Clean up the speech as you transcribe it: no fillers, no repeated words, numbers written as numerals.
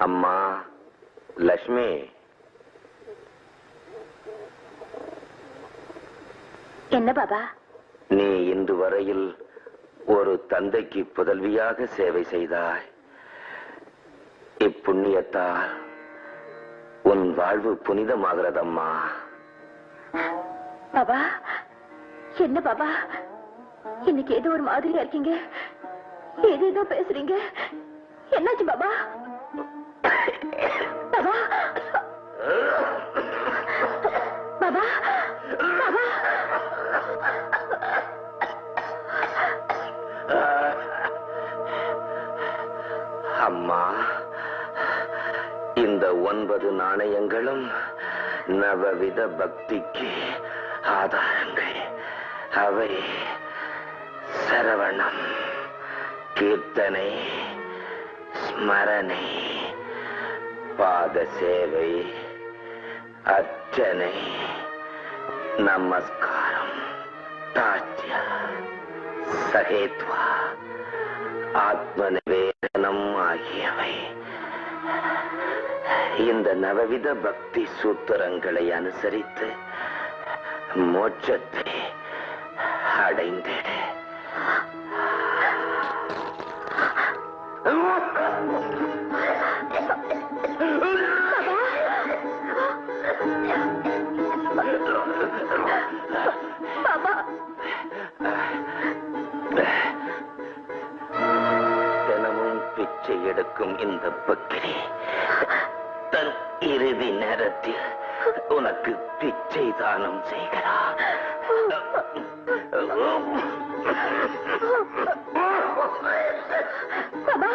அம்மா லட்சுமி, என்ன பாபா? நீ இன்று வரையில் ஒரு தந்தைக்கு புதல்வியாக சேவை செய்தாய். இப்புண்ணியத்தால் உன் வாழ்வு புனிதமாகிறதம்மா. பாபா, என்ன பாபா இன்னைக்கு ஏதோ ஒரு மாதிரியா இருக்கீங்க? ஏதேதோ பேசுறீங்க. என்னாச்சு பாபா? பாபா பாபா பாபா அம்மா, இந்த 9 நாணயங்களும் நவவித பக்திக்கு ஆதாரங்கள். அவை சரவணம், கீர்த்தனை, ஸ்மரணை, பாத சேவை, அர்ச்சனை, நமஸ்காரம், தாட்சிய, சகேத்வா, ஆத்ம நிவேதனம் ஆகியவை. இந்த நவவித பக்தி சூத்திரங்களை அனுசரித்து மோட்சத்தை அடைந்திட. தினமும் பிச்சை எடுக்கும் இந்த பக்கிரி தன் இறுதி நேரத்தில் உனக்கு பிச்சை தானம் செய்கிறார். பாபா